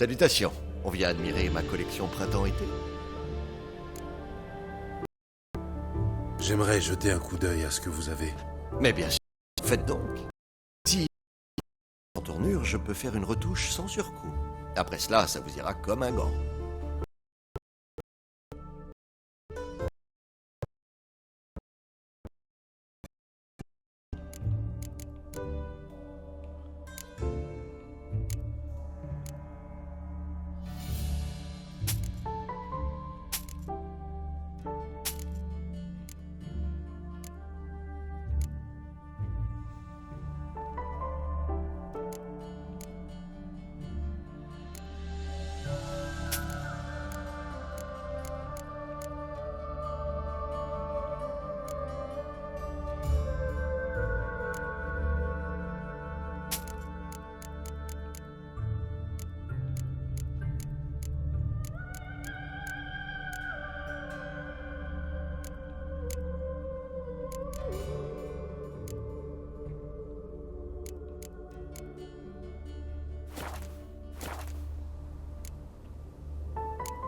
Salutations, on vient admirer ma collection printemps-été. J'aimerais jeter un coup d'œil à ce que vous avez. Mais bien sûr, faites donc. Si en tournure, je peux faire une retouche sans surcoût. Après cela, ça vous ira comme un gant.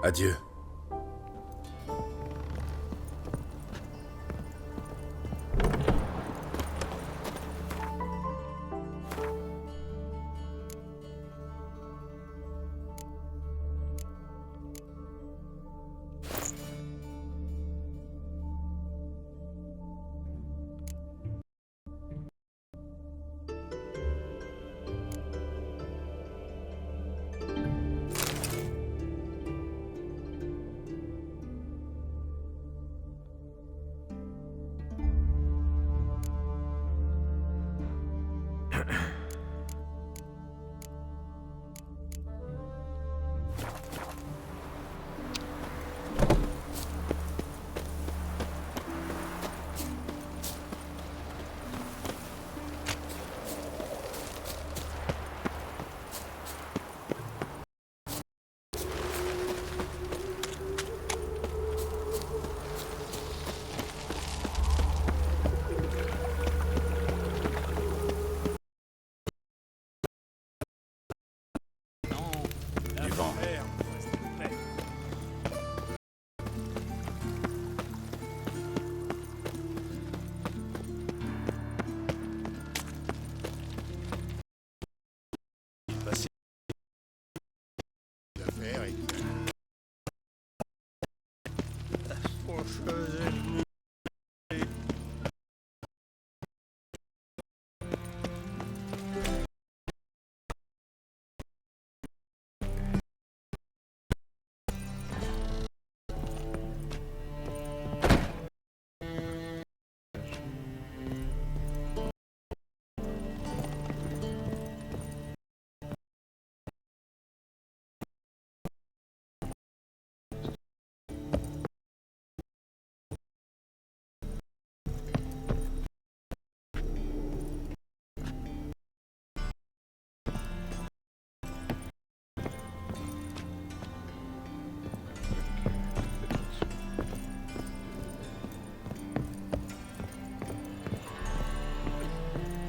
Adieu. Du vent.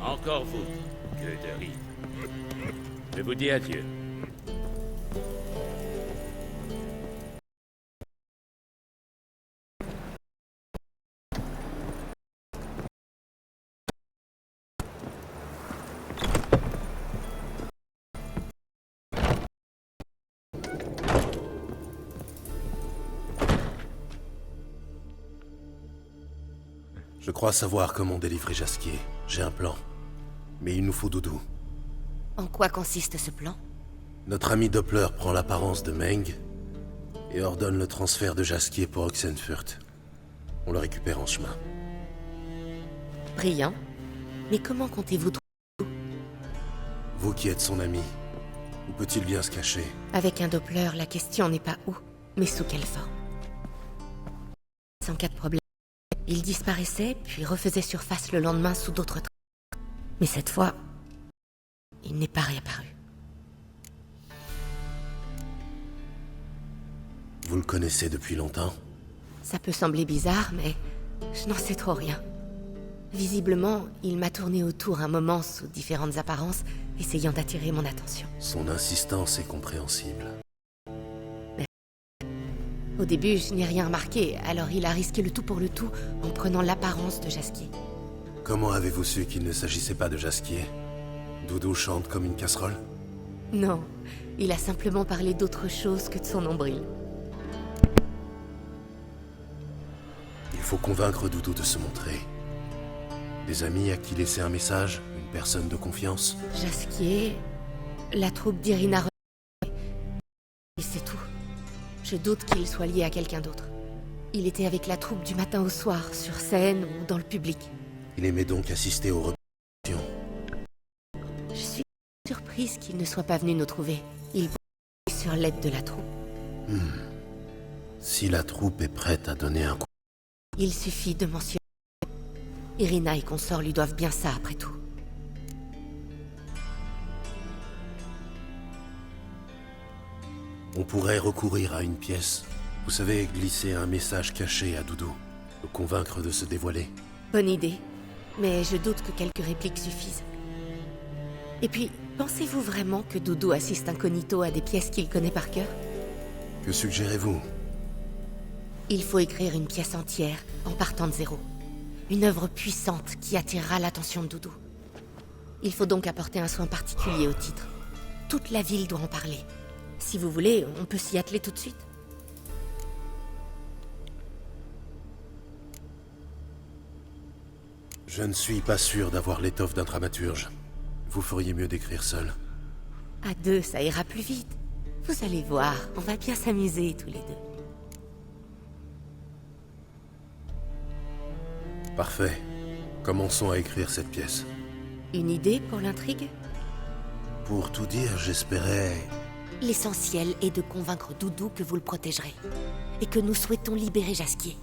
Encore vous, que de rive. Je vous dis adieu. Je crois savoir comment délivrer Jasquier. J'ai un plan. Mais il nous faut Doudou. En quoi consiste ce plan? Notre ami Doppler prend l'apparence de Meng et ordonne le transfert de Jasquier pour Oxenfurt. On le récupère en chemin. Brillant. Mais comment comptez-vous trouver? Vous qui êtes son ami, où peut-il bien se cacher? Avec un Doppler, la question n'est pas où, mais sous quelle forme. Sans cas de problème. Il disparaissait, puis refaisait surface le lendemain sous d'autres traces. Mais cette fois, il n'est pas réapparu. Vous le connaissez depuis longtemps? Ça peut sembler bizarre, mais je n'en sais trop rien. Visiblement, il m'a tourné autour un moment sous différentes apparences, essayant d'attirer mon attention. Son insistance est compréhensible. Au début, je n'ai rien remarqué, alors il a risqué le tout pour le tout en prenant l'apparence de Jasquier. Comment avez-vous su qu'il ne s'agissait pas de Jasquier? Doudou chante comme une casserole? Non, il a simplement parlé d'autre chose que de son nombril. Il faut convaincre Doudou de se montrer. Des amis à qui laisser un message? Une personne de confiance? Jasquier, la troupe d'Irina... Et c'est tout. Je doute qu'il soit lié à quelqu'un d'autre. Il était avec la troupe du matin au soir, sur scène ou dans le public. Il aimait donc assister aux représentations. Je suis surprise qu'il ne soit pas venu nous trouver. Il compte sur l'aide de la troupe. Si la troupe est prête à donner un coup... Il suffit de mentionner. Irina et consorts lui doivent bien ça, après tout. On pourrait recourir à une pièce. Vous savez, glisser un message caché à Doudou. Le convaincre de se dévoiler. Bonne idée. Mais je doute que quelques répliques suffisent. Et puis, pensez-vous vraiment que Doudou assiste incognito à des pièces qu'il connaît par cœur? Que suggérez-vous? Il faut écrire une pièce entière, en partant de zéro. Une œuvre puissante qui attirera l'attention de Doudou. Il faut donc apporter un soin particulier au titre. Toute la ville doit en parler. Si vous voulez, on peut s'y atteler tout de suite. Je ne suis pas sûr d'avoir l'étoffe d'un dramaturge. Vous feriez mieux d'écrire seul. À deux, ça ira plus vite. Vous allez voir, on va bien s'amuser tous les deux. Parfait. Commençons à écrire cette pièce. Une idée pour l'intrigue? Pour tout dire, j'espérais... L'essentiel est de convaincre Doudou que vous le protégerez. Et que nous souhaitons libérer Jasquier.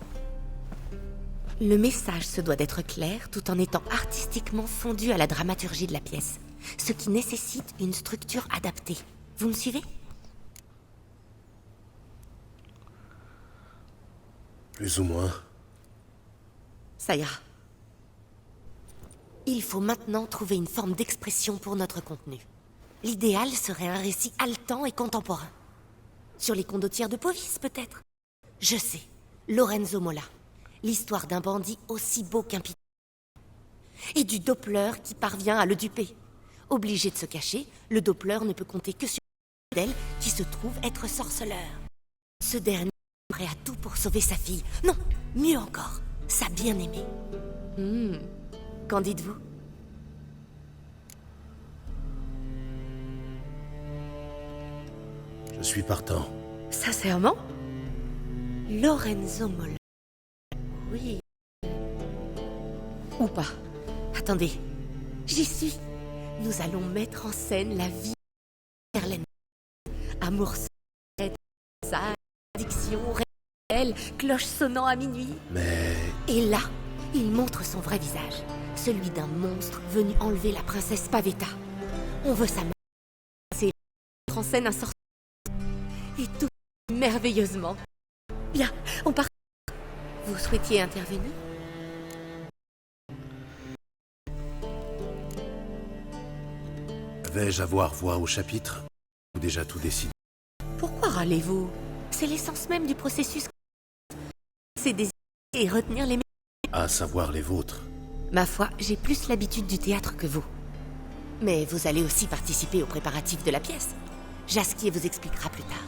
Le message se doit d'être clair tout en étant artistiquement fondu à la dramaturgie de la pièce. Ce qui nécessite une structure adaptée. Vous me suivez? Plus ou moins. Ça ira. Il faut maintenant trouver une forme d'expression pour notre contenu. L'idéal serait un récit haletant et contemporain. Sur les condottières de Povis, peut-être? Je sais, Lorenzo Mola. L'histoire d'un bandit aussi beau qu'impitoyable. Et du Doppler qui parvient à le duper. Obligé de se cacher, le Doppler ne peut compter que sur d'elle qui se trouve être sorceleur. Ce dernier est prêt à tout pour sauver sa fille. Non, mieux encore, sa bien-aimée. Qu'en dites-vous? Je suis partant. Sincèrement? Lorenzo Mola. Oui. Ou pas. Attendez. J'y suis. Nous allons mettre en scène la vie de Verlaine. Amour secret, addiction réelle, cloche sonnant à minuit. Mais... Et là, il montre son vrai visage. Celui d'un monstre venu enlever la princesse Pavetta. On veut sa mort. C'est mettre en scène un sorcier. Et tout merveilleusement. Bien, on part. Vous souhaitiez intervenir? Vais-je avoir voix au chapitre? Ou déjà tout décidé? Pourquoi râlez-vous? C'est l'essence même du processus. C'est désirer et retenir les... À savoir les vôtres. Ma foi, j'ai plus l'habitude du théâtre que vous. Mais vous allez aussi participer aux préparatifs de la pièce. Jasquier vous expliquera plus tard.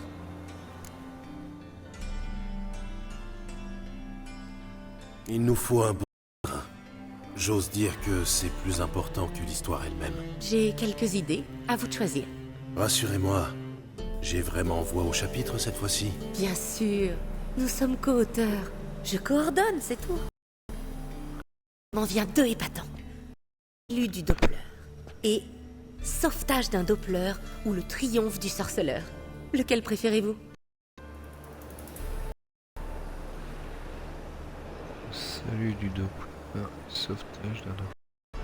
Il nous faut un bon train. J'ose dire que c'est plus important que l'histoire elle-même. J'ai quelques idées, à vous de choisir. Rassurez-moi, j'ai vraiment voix au chapitre cette fois-ci. Bien sûr, nous sommes co-auteurs. Je coordonne, c'est tout. M'en vient deux épatants. Lu du Doppler et Sauvetage d'un Doppler ou le triomphe du sorceleur. Lequel préférez-vous? Salut du Doppler, sauvetage d'un Doppler.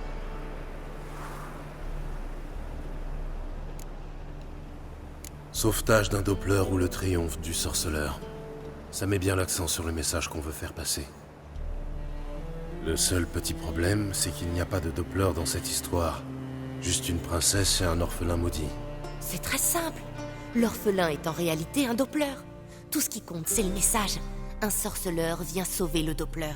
Sauvetage d'un Doppler ou le triomphe du sorceleur. Ça met bien l'accent sur le message qu'on veut faire passer. Le seul petit problème, c'est qu'il n'y a pas de Doppler dans cette histoire. Juste une princesse et un orphelin maudit. C'est très simple. L'orphelin est en réalité un Doppler. Tout ce qui compte, c'est le message. Un sorceleur vient sauver le Doppler.